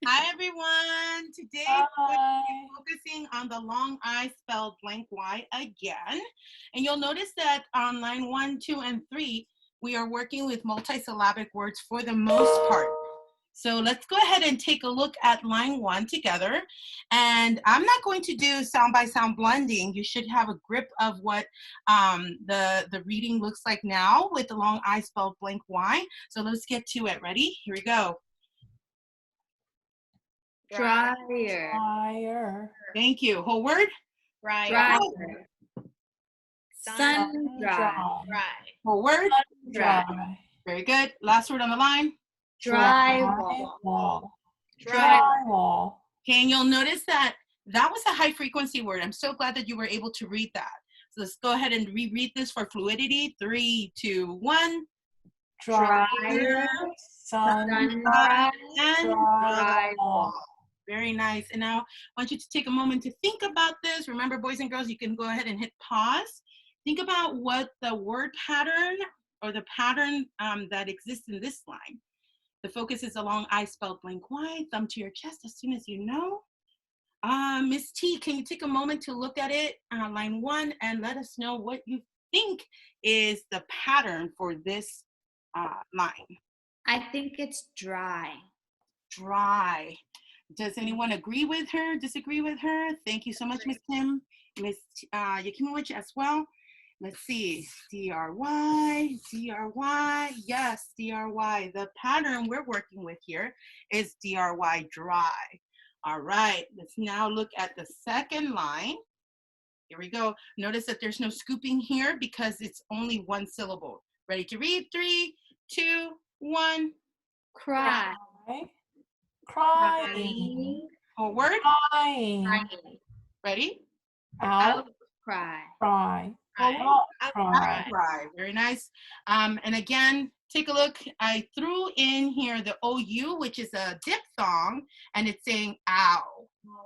Hi, everyone. Today, we're going to Hi. be focusing on the long I spelled blank Y again. And you'll notice that on line 1, 2, and 3, we are working with multisyllabic words for the most part. So let's go ahead and take a look at line 1 together. And I'm not going to do sound by sound blending. You should have a grip of what the reading looks like now with the long I spelled blank Y. So let's get to it. Ready? Here we go. Dryer. Fire. Thank you. Whole word? Dryer. Sun dry. Whole word? Dry. Very good. Last word on the line. Drywall. Wall. Drywall. Drywall. Okay, and you'll notice that that was a high frequency word. I'm so glad that you were able to read that. So let's go ahead and reread this for fluidity. 3, 2, 1. Dryer. Sun. Sunrise. And Drywall. very nice. And now I want you to take a moment to think about this. Remember, boys and girls, you can go ahead and hit pause. Think about what the word pattern or the pattern that exists in this line. The focus is along I spelled blank Y, thumb to your chest as soon as you know. Miss T, can you take a moment to look at it on line 1 and let us know what you think is the pattern for this line? I think it's dry. Dry. Does anyone agree with her, disagree with her? Thank you so much, Miss Kim. Miss Yakimowicz as well. Let's see, DRY, DRY, yes, DRY. The pattern we're working with here is DRY, dry. All right, let's now look at the second line. Here we go. Notice that there's no scooping here because it's only one syllable. Ready to read? 3, 2, 1. Cry. Crying. Whole word? Crying. Ready? Out. Cry. Cry. Out. Cry. Right, very nice. And again, take a look. I threw in here the OU, which is a diphthong, and it's saying ow.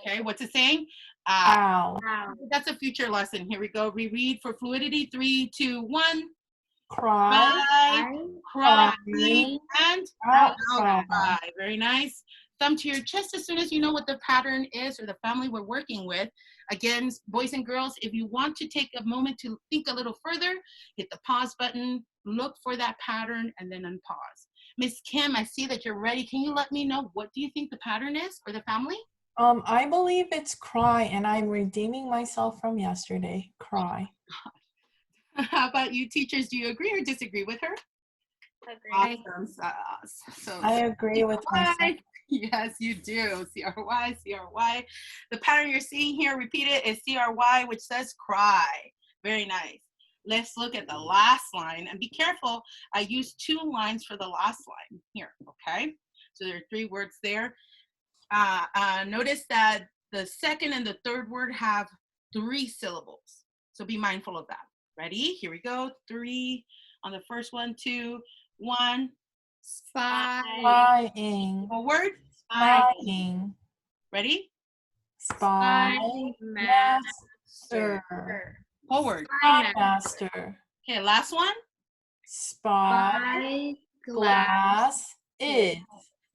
Okay, what's it saying? Ow. That's a future lesson. Here we go. Reread for fluidity. 3, 2, 1. Cry. Cry, Cry. and Outcry. cry. Very nice. Thumb to your chest as soon as you know what the pattern is or the family we're working with. Again, boys and girls, if you want to take a moment to think a little further, hit the pause button, look for that pattern, and then unpause. Miss Kim, I see that you're ready. Can you let me know what do you think the pattern is for the family? I believe it's cry, and I'm redeeming myself from yesterday. Cry. How about you teachers? Do you agree or disagree with her? Agree. Awesome. So I agree with myself. yes, you do. CRY, CRY. The pattern you're seeing here, repeat it, is CRY, which says cry. Very nice. Let's look at the last line. And be careful, I used 2 lines for the last line here, okay? So there are 3 words there. Notice that the second and the third word have 3 syllables. So be mindful of that. Ready? Here we go. 3 on the first one, 2, 1. Spy. Spying. A word. Spying. Ready? Spy. Master. Whole word. Spy master. Okay, last one. Spy glass is.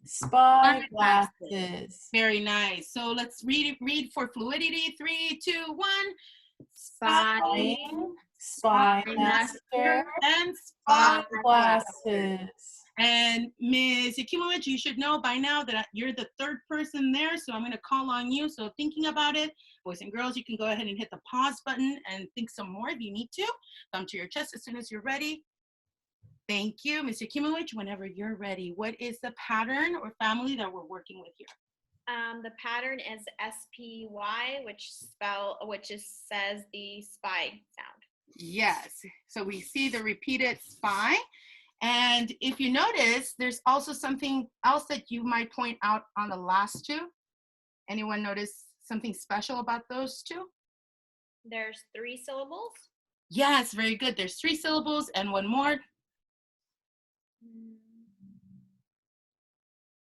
Spy glasses. Very nice. So let's read for fluidity. 3, 2, 1. Spying. Spy master. And Spy glasses. And Ms. Yakimowicz, you should know by now that you're the third person there, so I'm going to call on you. So thinking about it, boys and girls, you can go ahead and hit the pause button and think some more if you need to. Thumb to your chest as soon as you're ready. Thank you. Ms. Yakimowicz, whenever you're ready, what is the pattern or family that we're working with here? The pattern is SPY, which says the spy sound. Yes. So we see the repeated spy. And if you notice, there's also something else that you might point out on the last 2. Anyone notice something special about those 2? There's 3 syllables. Yes, very good. There's 3 syllables and one more.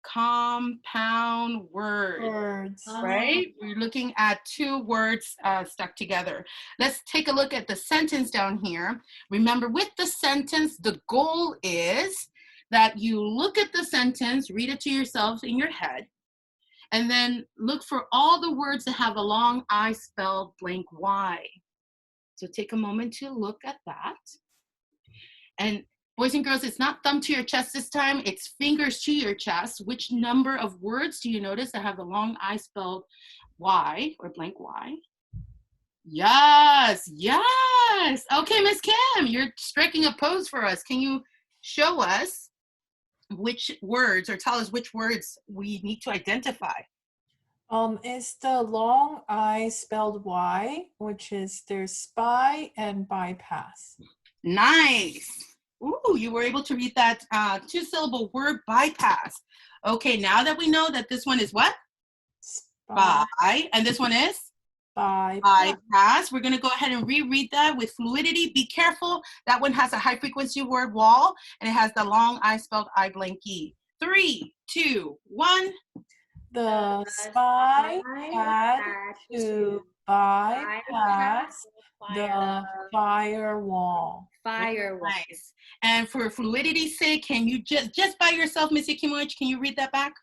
Compound words. Right? We're looking at 2 words stuck together. Let's take a look at the sentence down here. Remember, with the sentence, the goal is that you look at the sentence, read it to yourself in your head, And then look for all the words that have a long I spelled blank Y. So take a moment to look at that. And boys and girls, it's not thumb to your chest this time, it's fingers to your chest. Which number of words do you notice that have the long I spelled Y or blank Y? Yes, yes. Okay, Miss Kim, you're striking a pose for us. Can you show us which words, or tell us which words we need to identify? Is the long I spelled Y, which is there's spy and bypass. Nice. Ooh, you were able to read that two-syllable word, bypass. Okay, now that we know that this one is what? Spy, By, and this one is? bypass. Bypass. We're going to go ahead and reread that with fluidity. Be careful. That one has a high frequency word wall, and it has the long I spelled I blank E. 3, 2, 1. The spy had to bypass the firewall. Firewall. Nice. And for fluidity's sake, can you just by yourself, Miss Yakimowicz, can you read that back?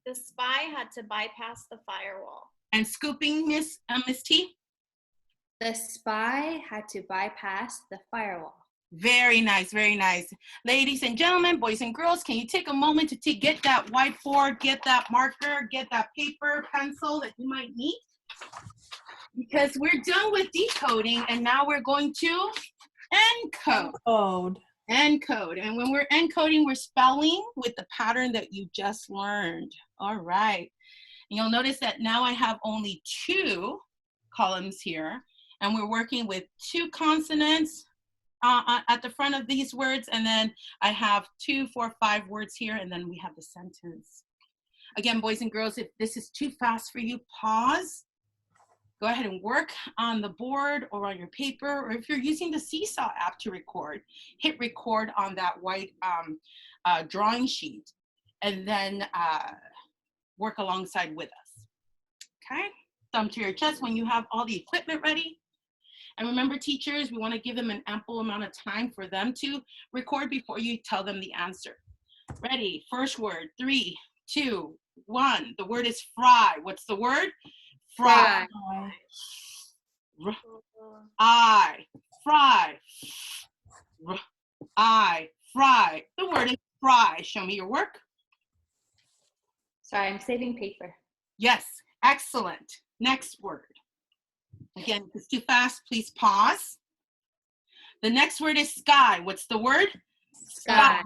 The spy had to bypass the firewall. And scooping, Miss T? The spy had to bypass the firewall. Very nice, very nice. Ladies and gentlemen, boys and girls, can you take a moment to get that whiteboard, get that marker, get that paper, pencil that you might need? Because we're done with decoding, and now we're going to encode. Encode. And when we're encoding, we're spelling with the pattern that you just learned. All right. And you'll notice that now I have only 2 columns here, and we're working with 2 consonants at the front of these words, and then I have 2, 4, 5 words here, and then we have the sentence. Again, boys and girls, if this is too fast for you, pause. Go ahead and work on the board or on your paper, or if you're using the Seesaw app to record, hit record on that white drawing sheet, and then work alongside with us. Okay? Thumb to your chest when you have all the equipment ready. And remember, teachers, we want to give them an ample amount of time for them to record before you tell them the answer. Ready? First word. 3, 2, 1. The word is fry. What's the word? Fry. I. Fry. I. Fry. The word is fry. Show me your work. Sorry, I'm saving paper. Yes. Excellent. Next word. Again, if it's too fast, please pause. The next word is sky. What's the word? Sky.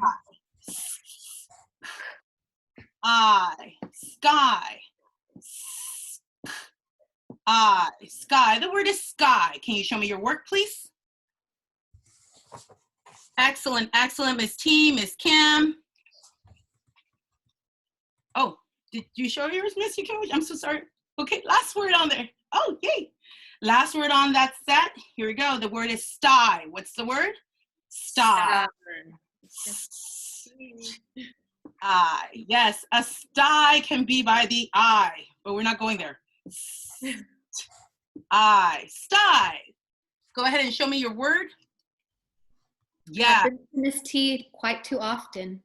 I. Sky. I. Sky. The word is sky. Can you show me your work, please? Excellent, excellent, Miss T, Miss Kim. Oh, did you show yours, Miss Kim? I'm so sorry. Okay, last word on there. Oh, yay. Last word on that set. Here we go. The word is sty. What's the word? Sty. Yes, a sty can be by the I, but we're not going there. Sty. Go ahead and show me your word. Yeah. I've been to Miss T quite too often.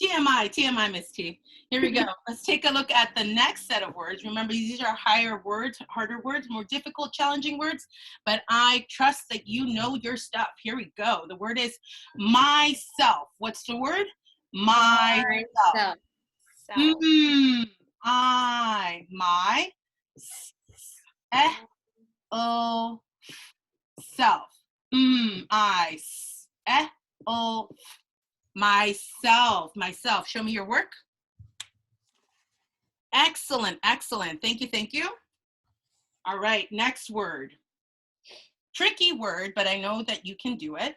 TMI, Miss T. Here we go. Let's take a look at the next set of words. Remember, these are higher words, harder words, more difficult, challenging words, but I trust that you know your stuff. Here we go. The word is myself. What's the word? Myself. My, self. Myself. Show me your work. Excellent, excellent. Thank you, thank you. All right, next word. Tricky word, but I know that you can do it.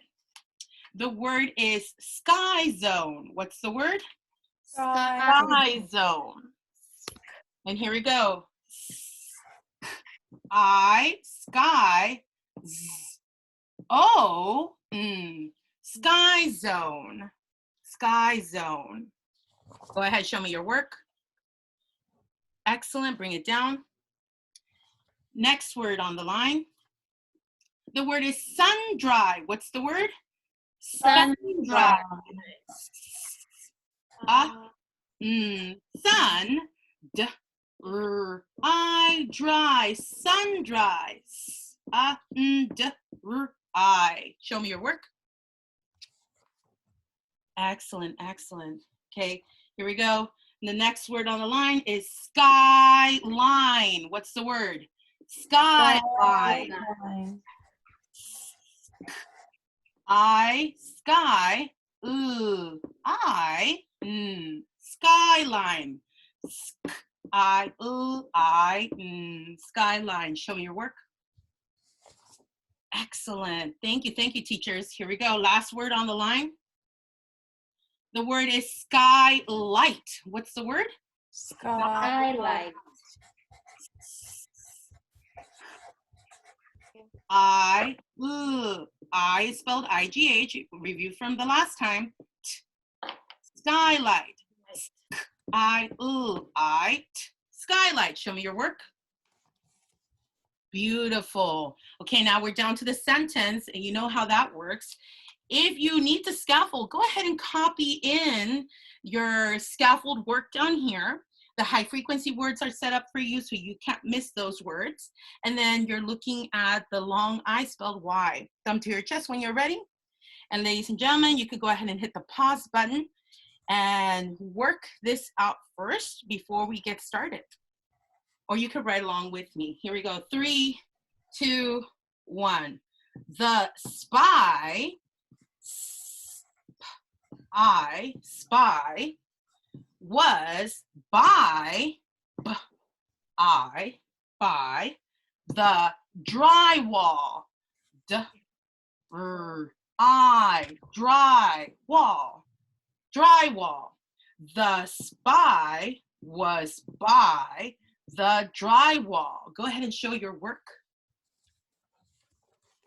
The word is Skyzone. What's the word? Skyzone. And here we go. Sky, Sky zone. Sky zone. Go ahead, show me your work. Excellent, bring it down. Next word on the line. The word is Sundry. What's the word? Sundry. Sun, I, dry, sun dries. I. Show me your work. Excellent, excellent. Okay, here we go. And the next word on the line is skyline. What's the word? Skyline. Skyline. I, sky, I, skyline. Skyline. Show me your work. Excellent. Thank you, teachers. Here we go. Last word on the line. The word is skylight. What's the word? Skylight. I is spelled I-G-H. Review from the last time. Skylight. Skylight. Show me your work. Beautiful. Okay, now we're down to the sentence, and you know how that works. If you need to scaffold, go ahead and copy in your scaffold work down here. The high frequency words are set up for you so you can't miss those words. And then you're looking at the long I spelled Y. Thumb to your chest when you're ready. And ladies and gentlemen, you could go ahead and hit the pause button and work this out first before we get started. Or you could write along with me. Here we go. 3, 2, 1. The spy, I, spy, was by the drywall. Drywall. The spy was by the drywall. Go ahead and show your work.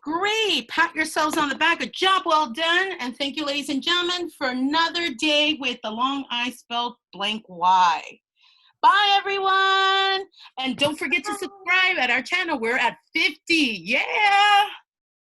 Great. Pat yourselves on the back. Good job. Well done. And thank you, ladies and gentlemen, for another day with the long I spelled blank Y. Bye, everyone. And don't forget to subscribe at our channel. We're at 50. Yeah.